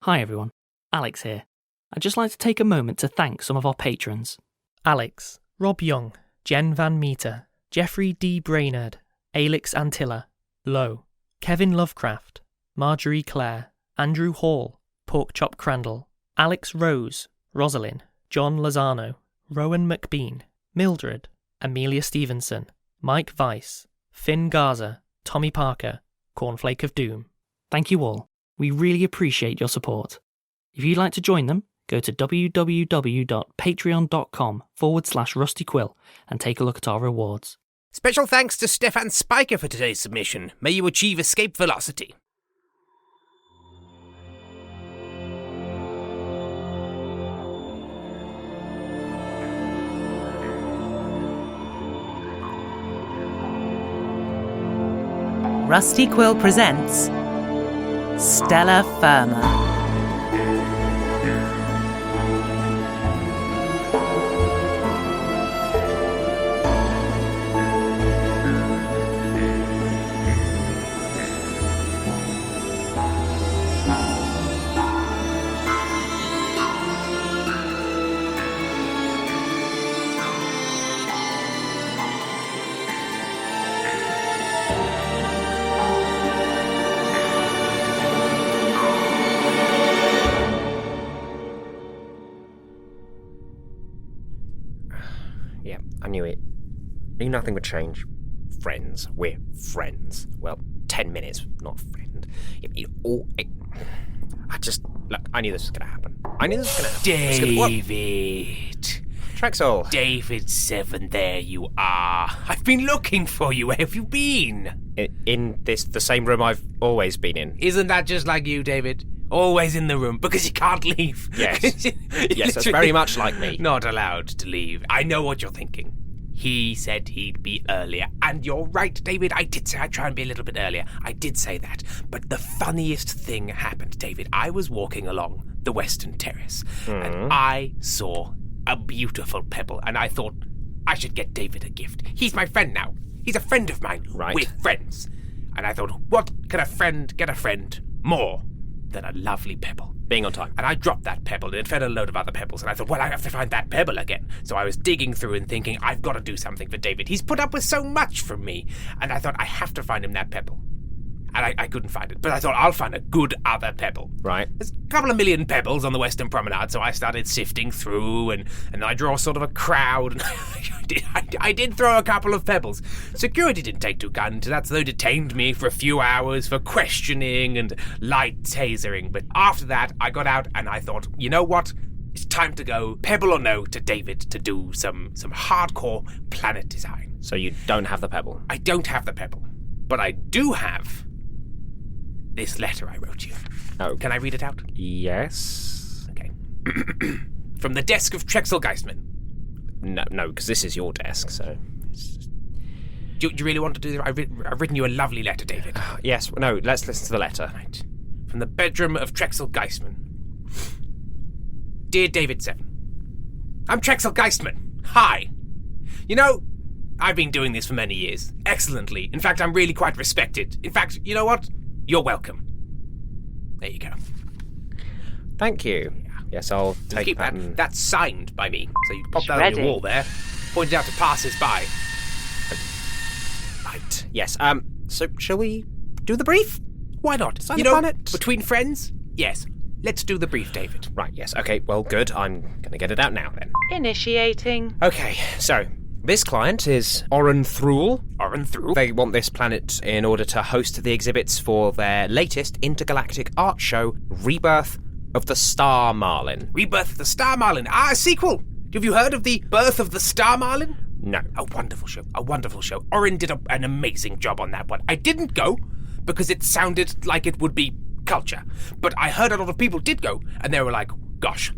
Hi everyone, Alex here. I'd just like to take a moment to thank some of our patrons. Alex, Rob Young, Jen Van Meter, Jeffrey D. Brainerd, Alix Antilla, Lowe, Kevin Lovecraft, Marjorie Clare, Andrew Hall, Porkchop Crandall, Alex Rose, Rosalind, John Lozano, Rowan McBean, Mildred, Amelia Stevenson, Mike Weiss, Finn Garza, Tommy Parker, Cornflake of Doom. Thank you all. We really appreciate your support. If you'd like to join them, go to www.patreon.com/rustyquill and take a look at our rewards. Special thanks to Stefan Spiker for today's submission. May you achieve escape velocity. Rusty Quill presents Stellar Firma. I knew it. Knew nothing would change. Friends. We're friends. Well, 10 minutes, not friend. I knew this was going to happen. David. Trexel. David 7, there you are. I've been looking for you. Where have you been? In the same room I've always been in. Isn't that just like you, David? Always in the room, because you can't leave. Yes. Yes, that's very much like me. Not allowed to leave. I know what you're thinking. He said he'd be earlier. And you're right, David. I did say I'd try and be a little bit earlier. I did say that. But the funniest thing happened, David. I was walking along the Western Terrace, and I saw a beautiful pebble, and I thought I should get David a gift. He's my friend now. He's a friend of mine. Right. We're friends. And I thought, what can a friend get a friend more than a lovely pebble? Being on time. And I dropped that pebble, and it fed a load of other pebbles, and I thought, well, I have to find that pebble again. So I was digging through and thinking, I've got to do something for David. He's put up with so much from me. And I thought, I have to find him that pebble. And I couldn't find it. But I thought, I'll find a good other pebble. Right. There's a couple of million pebbles on the Western Promenade, so I started sifting through, and I draw sort of a crowd, and I did throw a couple of pebbles. Security didn't take too kindly to that, so they detained me for a few hours for questioning and light tasering. But after that, I got out, and I thought, you know what? It's time to go, pebble or no, to David to do some hardcore planet design. So you don't have the pebble? I don't have the pebble, but I do have this letter I wrote you. Oh. Can I read it out? Yes. Okay. From the desk of Trexel Geistman. No, because this is your desk, so... Do you really want to do this? I've written you a lovely letter, David. Yes, no, let's listen to the letter. Right. From the bedroom of Trexel Geistman. Dear David 7, I'm Trexel Geistman. Hi. You know, I've been doing this for many years. Excellently. In fact, I'm really quite respected. In fact, you know what? You're welcome. There you go. Thank you. Yes, I'll take keep that. That's signed by me. So you can pop that on your wall there. Point it out to passers-by. Right. Yes. So shall we do the brief? Why not? Sign the planet. Between friends? Yes. Let's do the brief, David. Right, yes. Okay, well, good. I'm going to get it out now, then. Initiating. Okay, so this client is Thruul. Thruul? They want this planet in order to host the exhibits for their latest intergalactic art show, Rebirth of the Star Marlin. Rebirth of the Star Marlin. A sequel. Have you heard of the birth of the Star Marlin? No. A wonderful show. Orren did an amazing job on that one. I didn't go because it sounded like it would be culture. But I heard a lot of people did go, and they were like, gosh,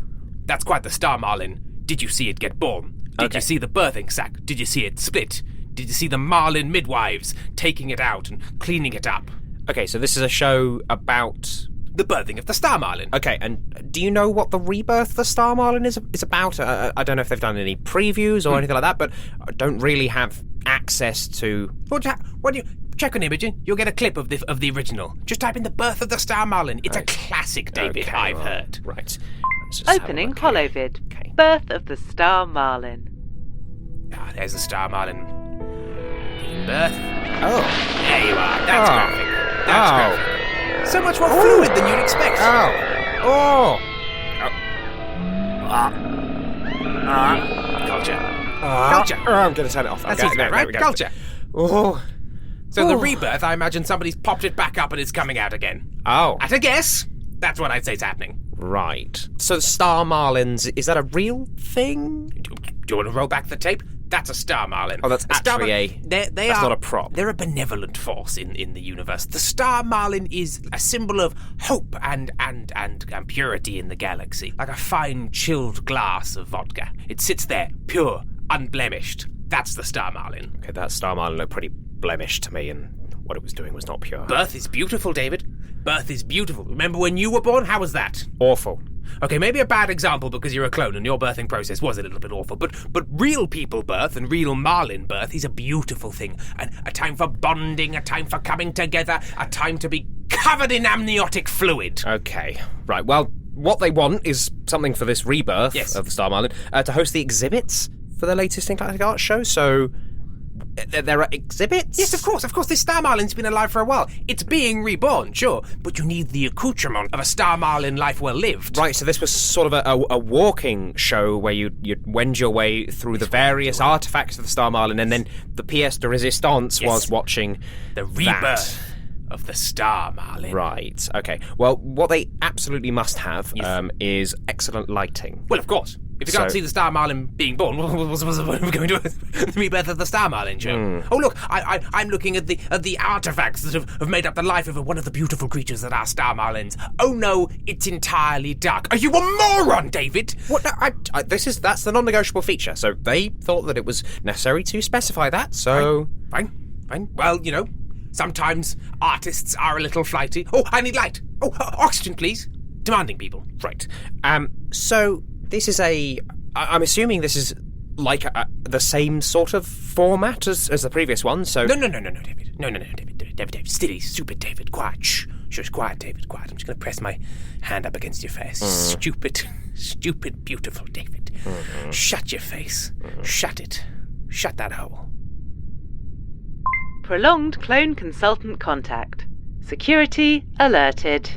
that's quite the Star Marlin. Did you see it get born? Did you see the birthing sac? Did you see it split? Did you see the Marlin midwives taking it out and cleaning it up? Okay, so this is a show about the birthing of the Star Marlin. Okay, and do you know what the Rebirth of the Star Marlin is about? I don't know if they've done any previews or anything like that, but I don't really have access to... What do you... check on Imogen. You'll get a clip of the original. Just type in the birth of the Star Marlin. It's a classic, David. Okay, I've well, heard. Right. Let's just have a Opening look here. holovid. Okay. Birth of the Star Marlin. Ah, there's the Star Marlin. Giving birth. Oh. There you are. That's Oh. graphic. That's graphic. So much more fluid than you'd expect. Oh. Culture. Culture. I'm going to turn it off. That's Okay, easy, there right? we go. Culture. Oh. So the rebirth, I imagine somebody's popped it back up and it's coming out again. Oh. At a guess, that's what I'd say is happening. Right. So Star Marlins, is that a real thing? Do you want to roll back the tape? That's a Star Marlin. Oh, that's actually That's not a prop. They're a benevolent force in the universe. The Star Marlin is a symbol of hope and purity in the galaxy, like a fine chilled glass of vodka. It sits there, pure, unblemished. That's the Star Marlin. Okay, that Star Marlin looked pretty blemished to me, and what it was doing was not pure. Birth is beautiful, David. Birth is beautiful. Remember when you were born? How was that? Awful. Okay, maybe a bad example because you're a clone and your birthing process was a little bit awful, but real people birth and real Marlin birth is a beautiful thing. A time for bonding, a time for coming together, a time to be covered in amniotic fluid. Okay, right. Well, what they want is something for this rebirth of the Star Marlin to host the exhibits for the latest intergalactic art show. So there are exhibits? Yes, of course. This Star Marlin's been alive for a while. It's being reborn, sure, but you need the accoutrement of a Star Marlin life well lived. Right, so this was sort of a walking show where you'd wend your way through the various artifacts of the Star Marlin, and then the pièce de résistance was watching the rebirth of the Star Marlin. Right, okay. Well, what they absolutely must have is excellent lighting. Well, of course. If you can't see the Star Marlin being born, what are we going to do with the rebirth of the Star Marlin show? Oh, look, I'm looking at the artifacts that have made up the life of one of the beautiful creatures that are Star Marlins. Oh no, it's entirely dark. Are you a moron, David? What? No, that's the non-negotiable feature. So they thought that it was necessary to specify that. So fine. Well, you know, sometimes artists are a little flighty. Oh, I need light. Oh, oxygen, please. Demanding people. Right. So this is I'm assuming this is like the same sort of format as the previous one. So no, David. No, David. Steady, stupid, David. Quiet. Shush, quiet, David. Quiet. I'm just going to press my hand up against your face. Stupid, beautiful, David. Shut your face. Shut it. Shut that hole. Prolonged clone consultant contact. Security alerted.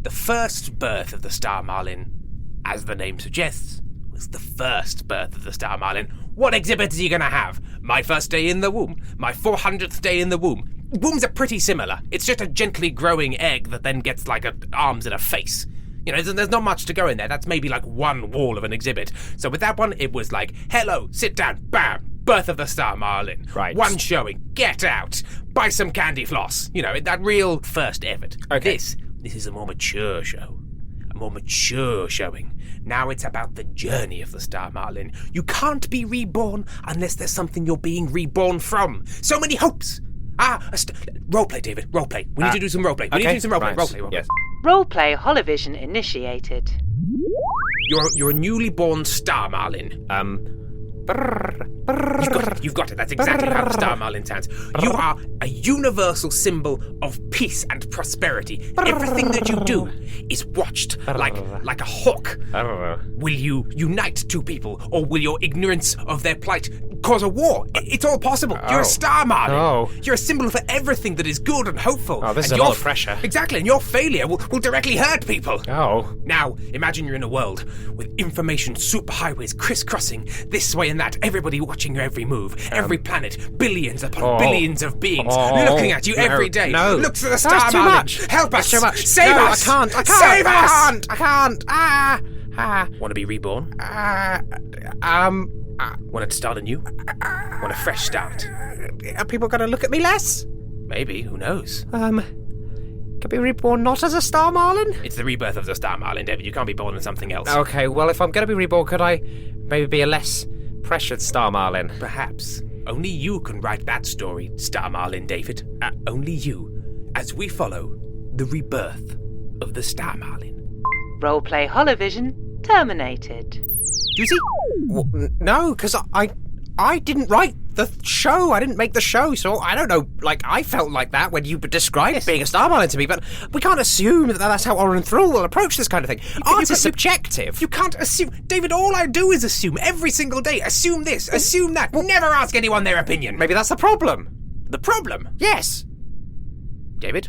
The first birth of the Star Marlin, as the name suggests, was the first birth of the Star Marlin. What exhibit are you going to have? My first day in the womb. My 400th day in the womb. Wombs are pretty similar. It's just a gently growing egg that then gets like arms and a face. You know, there's not much to go in there. That's maybe like one wall of an exhibit. So with that one, it was like, hello, sit down, bam, birth of the Star Marlin. Right. One showing, get out, buy some candy floss. You know, that real first effort. Okay. This is a more mature show. A more mature showing. Now it's about the journey of the Star Marlin. You can't be reborn unless there's something you're being reborn from. So many hopes. Roleplay, David, roleplay. We need to do some roleplay. We need to do some roleplay. Right. Roleplay. Yes. Roleplay holovision initiated. You're a newly born Star Marlin. You've got it. That's exactly how the Star Marlin sounds. You are a universal symbol of peace and prosperity. Everything that you do is watched like a hawk. Will you unite two people, or will your ignorance of their plight cause a war? It's all possible. You're a Star Marlin. Oh. You're a symbol for everything that is good and hopeful. Oh, this is and a lot of pressure. Exactly, and your failure will directly hurt people. Oh. Now, imagine you're in a world with information superhighways crisscrossing this way and that, everybody watching your every move, every planet, billions upon billions of beings looking at you every day. No. Look to the Star That's too Marlin. much. Help us. That's too much. Save No, us. I can't. Save us. I can't. Want to be reborn? Want to start anew? Want a fresh start? Are people going to look at me less? Maybe, who knows? Can be reborn not as a Star Marlin? It's the rebirth of the Star Marlin, David. You can't be born in something else. Okay, well, if I'm going to be reborn, could I maybe be a less pressured Star Marlin? Perhaps. Only you can write that story, Star Marlin, David. Only you. As we follow the rebirth of the Star Marlin. Roleplay holovision terminated. Do you see? No, because I didn't write the show. I didn't make the show, so I don't know. Like, I felt like that when you described being a Star Marlin to me, but we can't assume that that's how Orren and Thruul will approach this kind of thing. Art is subjective. You can't assume. David, all I do is assume every single day. Assume this, assume that. Never ask anyone their opinion. Maybe that's the problem. The problem? Yes. David,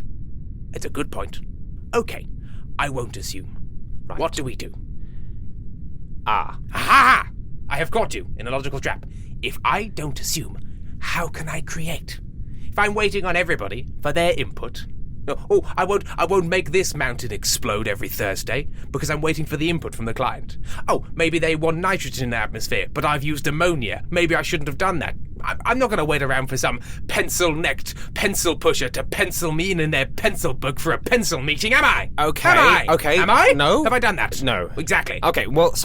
it's a good point. Okay, I won't assume. Right. What do we do? Ah. Ha! I have caught you in a logical trap. If I don't assume, how can I create? If I'm waiting on everybody for their input... I won't make this mountain explode every Thursday because I'm waiting for the input from the client. Maybe they want nitrogen in the atmosphere, but I've used ammonia. Maybe I shouldn't have done that. I'm not going to wait around for some pencil-necked pencil pusher to pencil me in their pencil book for a pencil meeting, am I? Okay. Am I? Okay. Am I? No. Have I done that? No. Exactly. Okay, well,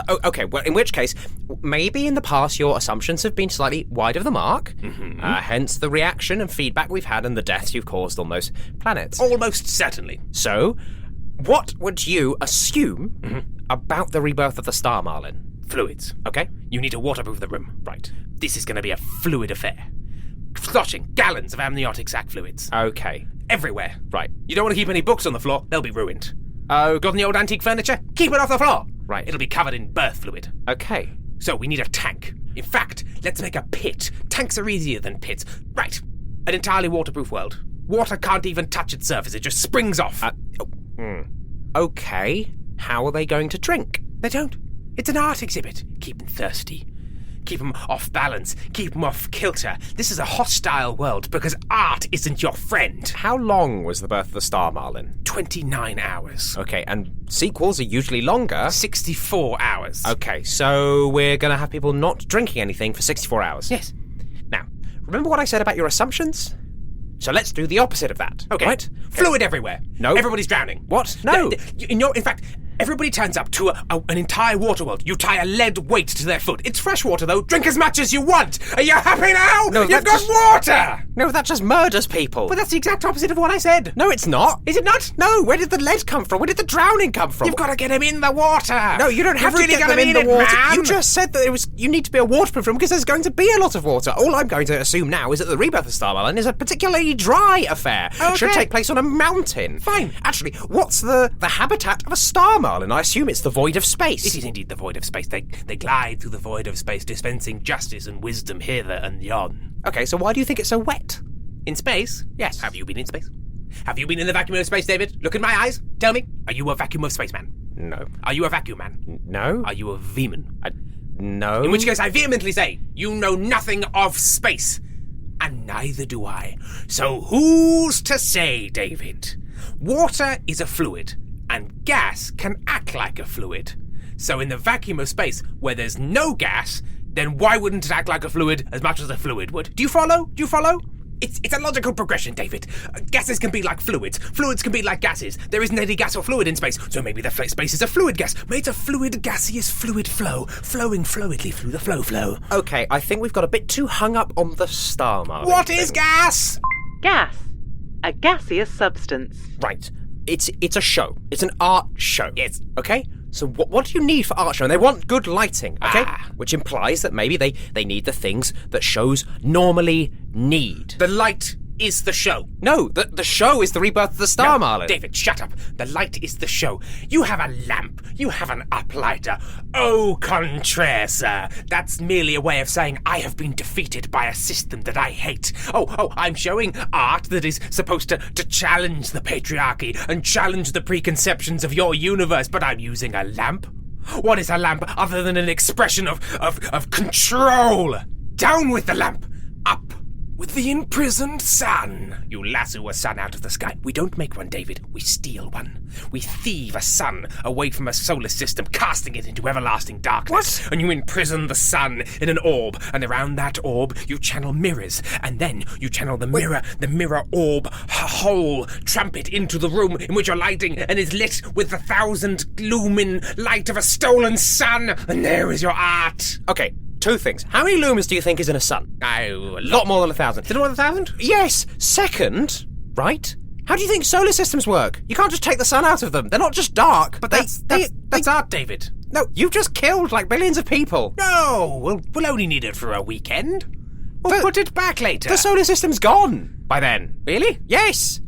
in which case, maybe in the past your assumptions have been slightly wide of the mark, hence the reaction and feedback we've had and the deaths you've caused on those planets. Almost certainly. So, what would you assume about the rebirth of the Star Marlin? Fluids. Okay. You need to waterproof the room. Right. This is going to be a fluid affair. Sloshing gallons of amniotic sac fluids. Okay. Everywhere. Right. You don't want to keep any books on the floor, they'll be ruined. Oh. Got any old antique furniture? Keep it off the floor. Right. It'll be covered in birth fluid. Okay. So we need a tank. In fact, let's make a pit. Tanks are easier than pits. Right. An entirely waterproof world. Water can't even touch its surface, it just springs off. Okay. How are they going to drink? They don't. It's an art exhibit. Keep them thirsty. Keep them off balance. Keep them off kilter. This is a hostile world because art isn't your friend. How long was the birth of the Star Marlin? 29 hours. Okay, and sequels are usually longer. 64 hours. Okay, so we're going to have people not drinking anything for 64 hours. Yes. Now, remember what I said about your assumptions? So let's do the opposite of that. Okay. Right? Fluid everywhere. No. Everybody's drowning. What? No. In fact, everybody turns up to an entire water world. You tie a lead weight to their foot. It's fresh water, though. Drink as much as you want. Are you happy now? No, You've got water! No, that just murders people. But that's the exact opposite of what I said. No, it's not. Is it not? No, where did the lead come from? Where did the drowning come from? You've got to get him in the water. No, you don't have You've to really get gotta them in mean the it, water. man. You just said that you need to be a waterproof room because there's going to be a lot of water. All I'm going to assume now is that the rebirth of Star Marlin is a particularly dry affair. Okay. It should take place on a mountain. Fine. Actually, what's the habitat of a Star Marlin? I assume it's the void of space. It is indeed the void of space. They glide through the void of space, dispensing justice and wisdom hither and yon. Okay, so why do you think it's so wet? In space? Yes. Have you been in space? Have you been in the vacuum of space, David? Look in my eyes. Tell me, are you a vacuum of space man? No. Are you a vacuum man? No. Are you a V-man? No. In which case, I vehemently say, you know nothing of space. And neither do I. So who's to say, David? Water is a fluid, and gas can act like a fluid. So in the vacuum of space, where there's no gas, then why wouldn't it act like a fluid as much as a fluid would? Do you follow? Do you follow? It's a logical progression, David. Gases can be like fluids. Fluids can be like gases. There isn't any gas or fluid in space, so maybe the space is a fluid gas. Maybe it's a fluid, gaseous fluid flow, flowing fluidly through the flow. Okay, I think we've got a bit too hung up on the Star Marlin. What is gas? Gas. A gaseous substance. Right. It's a show. It's an art show. Yes. Okay? So what do you need for art show? And they want good lighting, okay? Ah. Which implies that maybe they need the things that shows normally need. The light is the show. No, the show is the rebirth of the Star Marlin. David, shut up. The light is the show. You have a lamp. You have an uplighter. Au contraire, sir. That's merely a way of saying I have been defeated by a system that I hate. Oh, I'm showing art that is supposed to challenge the patriarchy and challenge the preconceptions of your universe, but I'm using a lamp? What is a lamp other than an expression of control? Down with the lamp. Up with the imprisoned sun. You lasso a sun out of the sky. We don't make one, David. We steal one. We thieve a sun away from a solar system, casting it into everlasting darkness. What? And you imprison the sun in an orb, and around that orb you channel mirrors, and then you channel the mirror orb hole, tramp it into the room in which you're lighting, and is lit with the 1,000 lumen light of a stolen sun, and there is your art. Okay. Two things. How many lumens do you think is in a sun? A lot more than 1,000. Is it more than 1,000? Yes. Second, right? How do you think solar systems work? You can't just take the sun out of them. They're not just dark. But that's art, David. No, you've just killed like millions of people. No, we'll only need it for a weekend. We'll put it back later. The solar system's gone by then. Really? Yes.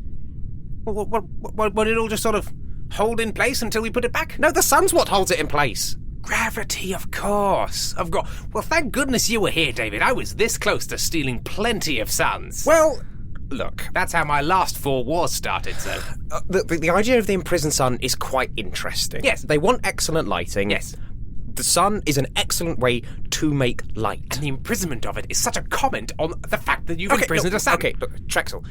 Will it all just sort of hold in place until we put it back? No, the sun's what holds it in place. Gravity, of course. Well, thank goodness you were here, David. I was this close to stealing plenty of suns. Well, look. That's how my last 4 wars started, so... The idea of the imprisoned sun is quite interesting. Yes. They want excellent lighting. Yes. The sun is an excellent way to make light. And the imprisonment of it is such a comment on the fact that you've imprisoned a sun. Okay, look, Trexel.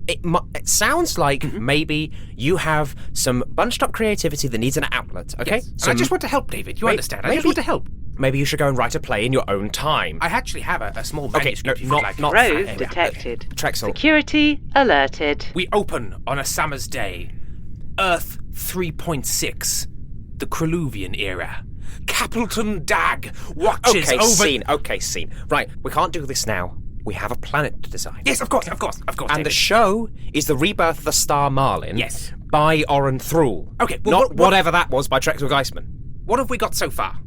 It sounds like maybe you have some bunched up creativity that needs an outlet, okay? Yes. And I just want to help, David. You understand? I just want to help. Maybe you should go and write a play in your own time. I actually have a small manuscript. Okay, not Rose detected. Trexel. Security alerted. We open on a summer's day. Earth 3.6. The Creluvian era. Capleton Dag watches over... Okay, scene. Right, we can't do this now. We have a planet to design. Yes, of course, And David. the show is the Rebirth of the Star Marlin. Yes. By Orren Thruul. Okay, well, not whatever that was by Trexel Geistman. What have we got so far?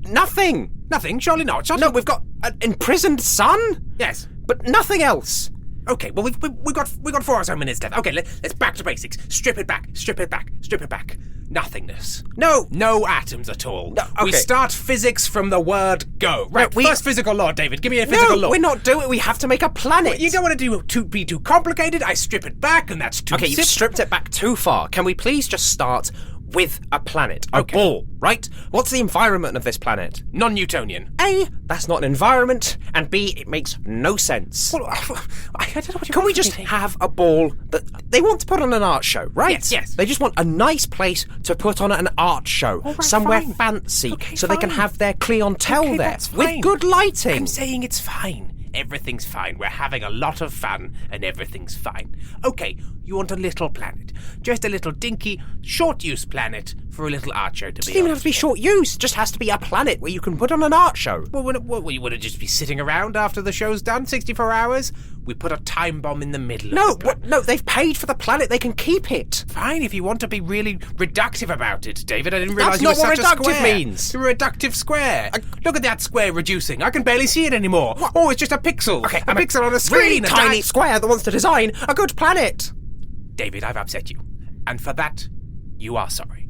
Nothing. Nothing? Surely not. No, we've got an imprisoned sun. Yes. But nothing else. Okay, well, we got 4 or so minutes left. Okay, let's back to basics. Strip it back. Nothingness. No atoms at all. No, okay. We start physics from the word go. Right, first physical law, David. Give me a physical law. We're not doing it. We have to make a planet. You don't want to be too complicated. I strip it back, and that's too Okay, you've stripped it back too far. Can we please just start with a planet? A Okay. ball, right? What's the environment of this planet? Non-Newtonian. A, that's not an environment, and B, it makes no sense. Well, I don't know what you Can we want from just me. have a ball that they want to put on an art show, right? Yes. They just want a nice place to put on an art show, All right, somewhere fine. fancy, Okay, so they can fine. have their clientele Okay, there that's with fine. good lighting. I'm saying it's fine. Everything's fine. We're having a lot of fun, and everything's fine. Okay, you want a little planet. Just a little dinky, short-use planet for a little art show to be Doesn't even have to be short use. Just has to be a planet where you can put on an art show. Well, you want to just be sitting around after the show's done, 64 hours? We put a time bomb in the middle of the No, they've paid for the planet. They can keep it. Fine, if you want to be really reductive about it, David. I didn't realise That's you were not what such a reductive square. means. You're a reductive square. Look at that square reducing. I can barely see it anymore. What? Oh, it's just a pixel. Okay, a pixel on a screen. really a tiny square that wants to design a good planet. David, I've upset you. And for that, you are sorry.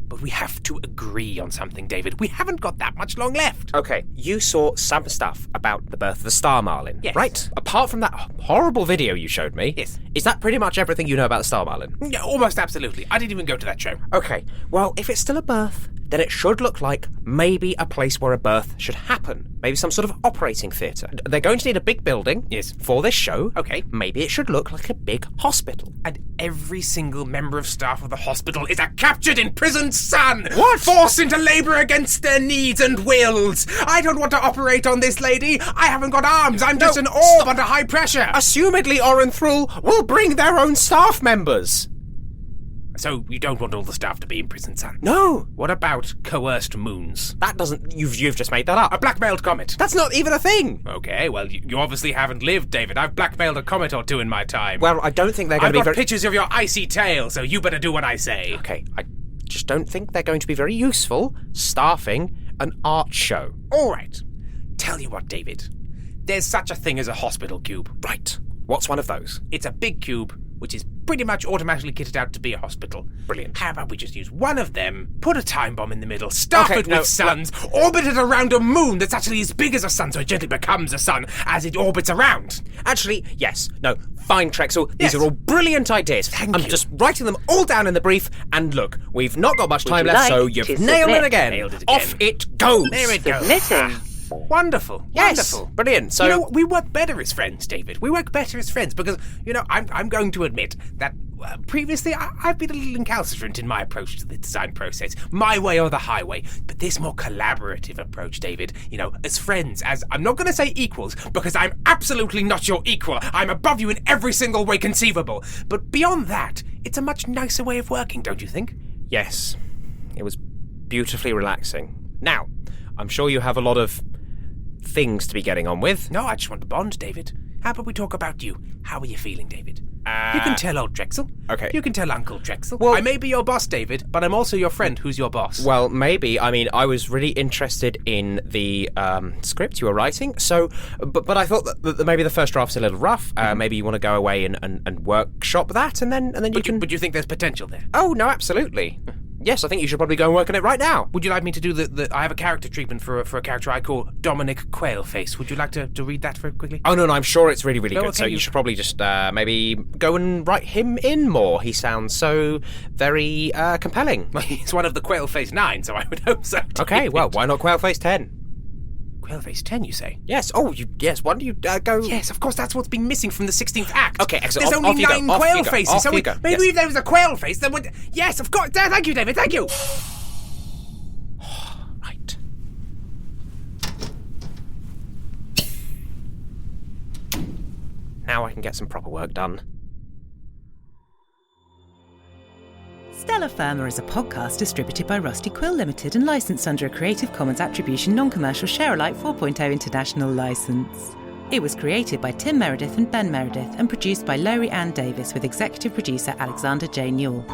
But we have to agree on something, David. We haven't got that much long left. Okay, you saw some stuff about the birth of the Star Marlin, Yes. right? Apart from that horrible video you showed me, Yes. Is that pretty much everything you know about the Star Marlin? Yeah, almost absolutely. I didn't even go to that show. Okay, well, if it's still a birth, then it should look like maybe a place where a birth should happen. Maybe some sort of operating theatre. They're going to need a big building Yes. for this show. Okay. Maybe it should look like a big hospital. And every single member of staff of the hospital is a captured, imprisoned son! What? Forced into labour against their needs and wills! I don't want to operate on this lady! I haven't got arms! I'm just an orb under high pressure! Assumedly, Orren Thruul will bring their own staff members. So you don't want all the staff to be imprisoned, son? No, What about coerced moons? that doesn't... You've just made that up. A blackmailed comet? That's not even a thing. Okay, well, you obviously haven't lived, David. I've blackmailed a comet or two in my time. Well, I don't think they're going I've to be got very... pictures of your icy tail, so you better do what I say. Okay, I just don't think they're going to be very useful staffing an art show. All right. Tell you what, David. There's such a thing as a hospital cube. Right. What's one of those? It's a big cube, which is pretty much automatically kitted out to be a hospital. Brilliant. How about we just use one of them, put a time bomb in the middle, stuff Okay, it no, with suns, orbit it around a moon that's actually as big as a sun, so it gently becomes a sun as it orbits around. Actually, yes. No, fine, Trexel. Yes. These are all brilliant ideas. Thank I'm you. just writing them all down in the brief, and look, we've not got much time you left, like so to you've submit? nailed it again. Nailed it again. Off it goes. There it goes. Submitting. Wonderful. Yes, Wonderful. brilliant. So, You know, we work better as friends, David. We work better as friends because, I'm going to admit that previously I've been a little incalcitrant in my approach to the design process, my way or the highway. But this more collaborative approach, David, as friends, as I'm not going to say equals because I'm absolutely not your equal. I'm above you in every single way conceivable. But beyond that, it's a much nicer way of working, don't you think? yes, it was beautifully relaxing. Now, I'm sure you have a lot of things to be getting on with. No, I just want to bond, David. How about we talk about you? How are you feeling, David? You can tell old Trexel. Okay. You can tell Uncle Trexel. Well- I may be your boss, David, but I'm also your friend who's your boss. Well, maybe. I mean, I was really interested in the script you were writing, so, but I thought that maybe the first draft's a little rough. Maybe you want to go away and workshop that, and then you can... But you think there's potential there? Oh, no, absolutely. Yes, I think you should probably go and work on it right now. Would you like me to do the I have a character treatment for a character I call Dominic Quailface. Would you like to read that very quickly? Oh, no, I'm sure it's really, really No, good, okay, so you should probably just maybe go and write him in more. He sounds so very compelling. Well, he's one of the Quailface 9, so I would hope so. Okay, David. well, why not Quailface 10? Quailface 10, you say? Yes, yes, why don't you go... Yes, of course, that's what's been missing from the 16th act. Okay, excellent. There's Off only you go, 9 off you quail go, faces, off so you go, maybe yes. if there was a quail face, then would... Yes, of course. Thank you, David, thank you. Right. Now I can get some proper work done. Stellar Firma is a podcast distributed by Rusty Quill Limited and licensed under a Creative Commons Attribution Non-Commercial Share-alike 4.0 international license. It was created by Tim Meredith and Ben Meredith and produced by Laurie Ann Davis with executive producer Alexander J. Newell.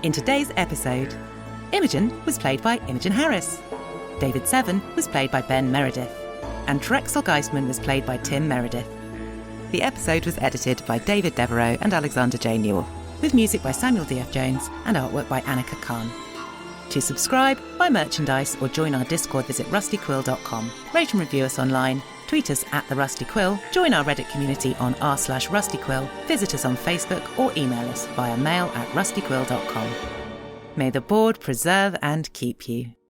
In today's episode, Imogen was played by Imogen Harris, David Seven was played by Ben Meredith, and Trexel Geistman was played by Tim Meredith. The episode was edited by David Devereaux and Alexander J. Newell, with music by Samuel D.F. Jones and artwork by Annika Khan. To subscribe, buy merchandise or join our Discord, visit rustyquill.com. Rate and review us online, tweet us at The Rusty Quill, join our Reddit community on r/rustyquill, visit us on Facebook or email us via mail@rustyquill.com. May the board preserve and keep you.